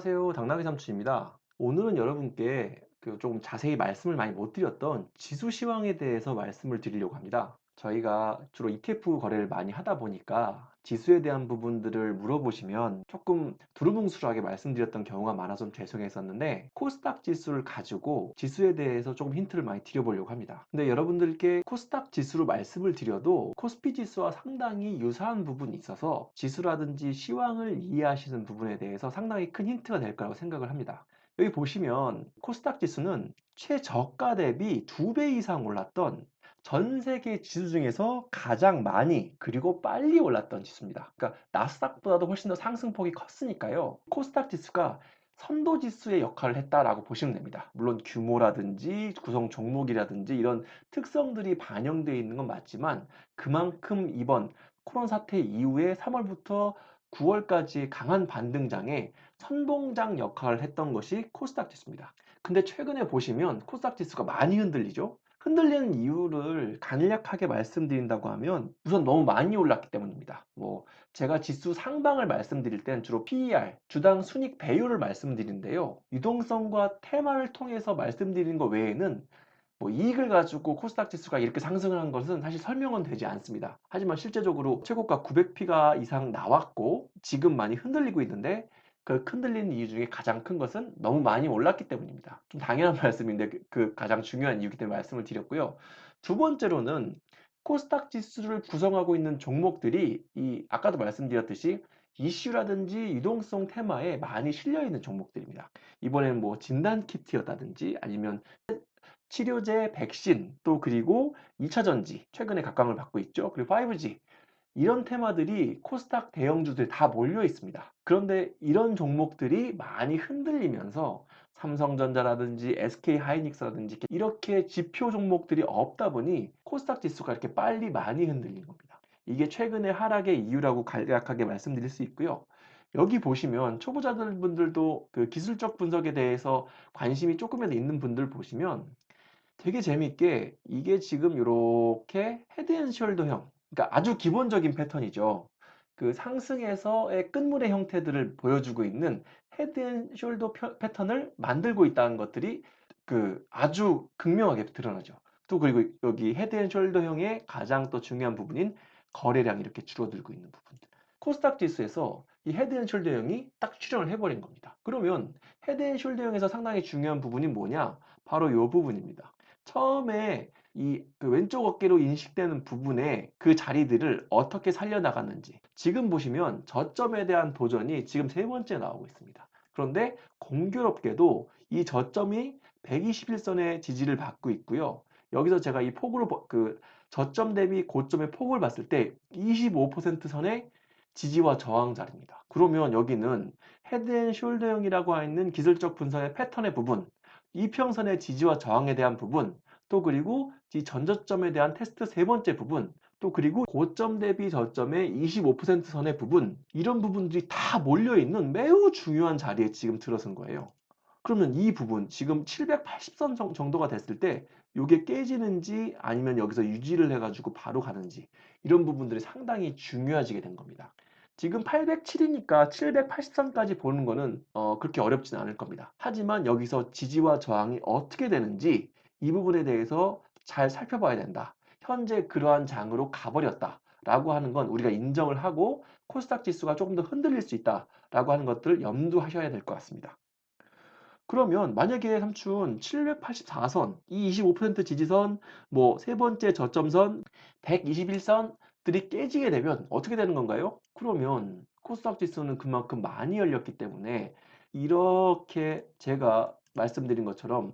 안녕하세요. 당나귀 삼촌입니다. 오늘은 여러분께 조금 자세히 말씀을 많이 못 드렸던 지수 시황에 대해서 말씀을 드리려고 합니다. 저희가 주로 ETF 거래를 많이 하다 보니까 지수에 대한 부분들을 물어보시면 조금 두루뭉술하게 말씀드렸던 경우가 많아서 좀 죄송했었는데, 코스닥 지수를 가지고 지수에 대해서 조금 힌트를 많이 드려보려고 합니다. 근데 여러분들께 코스닥 지수로 말씀을 드려도 코스피 지수와 상당히 유사한 부분이 있어서 지수라든지 시황을 이해하시는 부분에 대해서 상당히 큰 힌트가 될 거라고 생각을 합니다. 여기 보시면 코스닥 지수는 최저가 대비 2배 이상 올랐던 전 세계 지수 중에서 가장 많이 그리고 빨리 올랐던 지수입니다. 그러니까 나스닥보다도 훨씬 더 상승폭이 컸으니까요. 코스닥 지수가 선도 지수의 역할을 했다라고 보시면 됩니다. 물론 규모라든지 구성 종목이라든지 이런 특성들이 반영되어 있는 건 맞지만, 그만큼 이번 코로나 사태 이후에 3월부터 9월까지 강한 반등장에 선봉장 역할을 했던 것이 코스닥 지수입니다. 근데 최근에 보시면 코스닥 지수가 많이 흔들리죠. 흔들리는 이유를 간략하게 말씀드린다고 하면 우선 너무 많이 올랐기 때문입니다. 제가 지수 상방을 말씀드릴 땐 주로 PER, 주당 순익 배율을 말씀드리는데요. 유동성과 테마를 통해서 말씀드리는 것 외에는 이익을 가지고 코스닥 지수가 이렇게 상승을 한 것은 사실 설명은 되지 않습니다. 하지만 실제적으로 최고가 900피가 이상 나왔고 지금 많이 흔들리고 있는데, 그 흔들리는 이유 중에 가장 큰 것은 너무 많이 올랐기 때문입니다. 좀 당연한 말씀인데 그 가장 중요한 이유이기 때문에 말씀을 드렸고요. 두 번째로는 코스닥 지수를 구성하고 있는 종목들이 아까도 말씀드렸듯이 이슈라든지 유동성 테마에 많이 실려 있는 종목들입니다. 이번에는 진단 키트였다든지 아니면 치료제, 백신, 또 그리고 2차 전지, 최근에 각광을 받고 있죠. 그리고 5G, 이런 테마들이 코스닥 대형주들 다 몰려 있습니다. 그런데 이런 종목들이 많이 흔들리면서 삼성전자라든지 SK하이닉스라든지 이렇게 지표 종목들이 없다 보니 코스닥 지수가 이렇게 빨리 많이 흔들린 겁니다. 이게 최근의 하락의 이유라고 간략하게 말씀드릴 수 있고요. 여기 보시면 초보자들 분들도 그 기술적 분석에 대해서 관심이 조금이라도 있는 분들 보시면 되게 재밌게 이게 지금 이렇게 헤드앤숄더형, 그러니까 아주 기본적인 패턴이죠. 그 상승에서의 끝물의 형태들을 보여주고 있는 헤드앤숄더 패턴을 만들고 있다는 것들이 아주 극명하게 드러나죠. 또 그리고 여기 헤드앤숄더형의 가장 또 중요한 부분인 거래량이 이렇게 줄어들고 있는 부분들. 코스닥 지수에서 이 헤드앤숄더형이 딱 출현을 해버린 겁니다. 그러면 헤드앤숄더형에서 상당히 중요한 부분이 뭐냐? 바로 이 부분입니다. 처음에 그 왼쪽 어깨로 인식되는 부분에 그 자리들을 어떻게 살려나갔는지, 지금 보시면 저점에 대한 도전이 지금 세 번째 나오고 있습니다. 그런데 공교롭게도 이 저점이 121선의 지지를 받고 있고요. 여기서 제가 이 폭으로 저점 대비 고점의 폭을 봤을 때 25% 선의 지지와 저항 자리입니다. 그러면 여기는 헤드앤숄더형이라고 하는 기술적 분석의 패턴의 부분, 이평선의 지지와 저항에 대한 부분, 또 그리고 이 전저점에 대한 테스트 세 번째 부분, 또 그리고 고점 대비 저점의 25% 선의 부분, 이런 부분들이 다 몰려있는 매우 중요한 자리에 지금 들어선 거예요. 그러면 이 부분 지금 780선 정도가 됐을 때 이게 깨지는지 아니면 여기서 유지를 해가지고 바로 가는지, 이런 부분들이 상당히 중요해지게 된 겁니다. 지금 807이니까 780선까지 보는 거는 그렇게 어렵진 않을 겁니다. 하지만 여기서 지지와 저항이 어떻게 되는지 이 부분에 대해서 잘 살펴봐야 된다. 현재 그러한 장으로 가버렸다 라고 하는 건 우리가 인정을 하고 코스닥 지수가 조금 더 흔들릴 수 있다 라고 하는 것들을 염두하셔야 될 것 같습니다. 그러면 만약에 삼촌 784선, 이 25% 지지선, 세 번째 저점선, 121선들이 깨지게 되면 어떻게 되는 건가요? 그러면 코스닥 지수는 그만큼 많이 열렸기 때문에 이렇게 제가 말씀드린 것처럼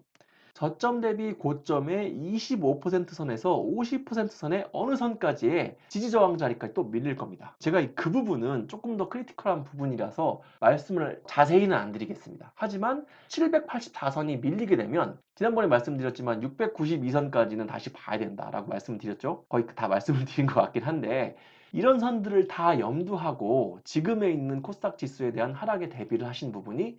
저점 대비 고점의 25% 선에서 50% 선의 어느 선까지의 지지 저항 자리까지 또 밀릴 겁니다. 제가 그 부분은 조금 더 크리티컬한 부분이라서 말씀을 자세히는 안 드리겠습니다. 하지만 784선이 밀리게 되면 지난번에 말씀드렸지만 692선까지는 다시 봐야 된다라고 말씀을 드렸죠. 거의 다 말씀을 드린 것 같긴 한데, 이런 선들을 다 염두하고 지금에 있는 코스닥 지수에 대한 하락에 대비를 하신 부분이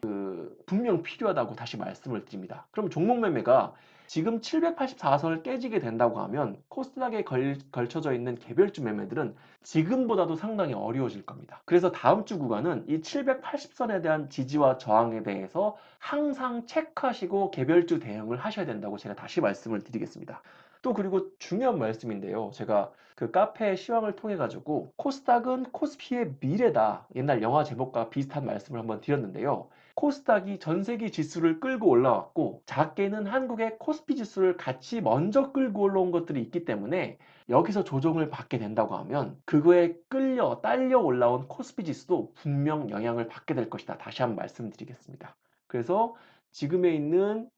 분명 필요하다고 다시 말씀을 드립니다. 그럼 종목 매매가 지금 784선을 깨지게 된다고 하면 코스닥에 걸쳐져 있는 개별주 매매들은 지금보다도 상당히 어려워질 겁니다. 그래서 다음 주 구간은 이 780선에 대한 지지와 저항에 대해서 항상 체크하시고 개별주 대응을 하셔야 된다고 제가 다시 말씀을 드리겠습니다. 또 그리고 중요한 말씀인데요. 제가 그 카페 시황을 통해 가지고 코스닥은 코스피의 미래다. 옛날 영화 제목과 비슷한 말씀을 한번 드렸는데요. 코스닥이 전 세계 지수를 끌고 올라왔고 작게는 한국의 코스피 지수를 같이 먼저 끌고 올라온 것들이 있기 때문에 여기서 조정을 받게 된다고 하면 그거에 딸려 올라온 코스피 지수도 분명 영향을 받게 될 것이다. 다시 한번 말씀드리겠습니다. 그래서 지금에 있는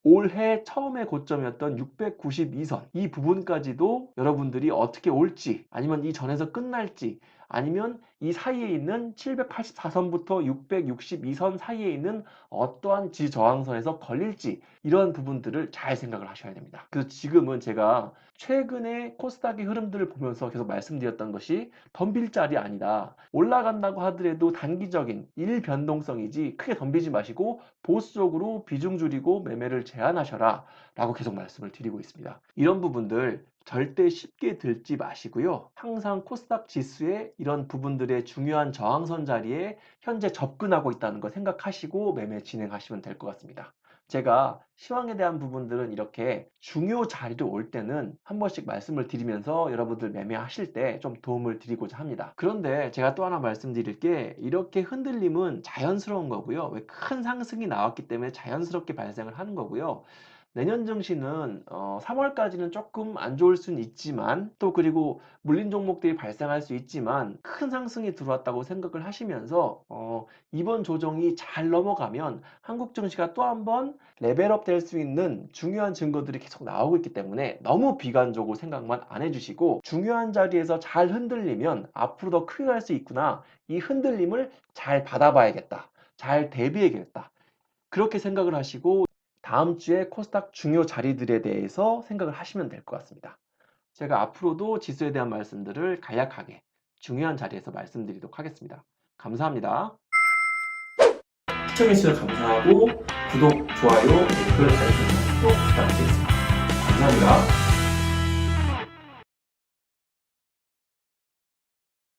올해 처음의 고점이었던 692선 이 부분까지도 여러분들이 어떻게 올지 아니면 이 전에서 끝날지 아니면 이 사이에 있는 784선부터 662선 사이에 있는 어떠한 지저항선에서 걸릴지 이런 부분들을 잘 생각을 하셔야 됩니다. 그래서 지금은 제가 최근에 코스닥의 흐름들을 보면서 계속 말씀드렸던 것이 덤빌 자리 아니다. 올라간다고 하더라도 단기적인 일변동성이지 크게 덤비지 마시고 보수적으로 비중 줄이고 매매를 제한하셔라 라고 계속 말씀을 드리고 있습니다. 이런 부분들 절대 쉽게 들지 마시고요. 항상 코스닥 지수의 이런 부분들의 중요한 저항선 자리에 현재 접근하고 있다는 거 생각하시고 매매 진행하시면 될 것 같습니다. 제가 시황에 대한 부분들은 이렇게 중요 자리로 올 때는 한 번씩 말씀을 드리면서 여러분들 매매하실 때 좀 도움을 드리고자 합니다. 그런데 제가 또 하나 말씀드릴 게 이렇게 흔들림은 자연스러운 거고요. 왜 큰 상승이 나왔기 때문에 자연스럽게 발생을 하는 거고요. 내년 증시는 3월까지는 조금 안 좋을 수는 있지만 또 그리고 물린 종목들이 발생할 수 있지만 큰 상승이 들어왔다고 생각을 하시면서 이번 조정이 잘 넘어가면 한국 증시가 또 한 번 레벨업 될 수 있는 중요한 증거들이 계속 나오고 있기 때문에 너무 비관적으로 생각만 안 해주시고 중요한 자리에서 잘 흔들리면 앞으로 더 크게 갈 수 있구나. 이 흔들림을 잘 받아봐야겠다. 잘 대비해야겠다. 그렇게 생각을 하시고 다음 주에 코스닥 중요 자리들에 대해서 생각을 하시면 될 것 같습니다. 제가 앞으로도 지수에 대한 말씀들을 간략하게 중요한 자리에서 말씀드리도록 하겠습니다. 감사합니다. 시청해주셔서 감사하고 구독, 좋아요, 댓글, 알림 설정 꼭 부탁드리겠습니다. 감사합니다.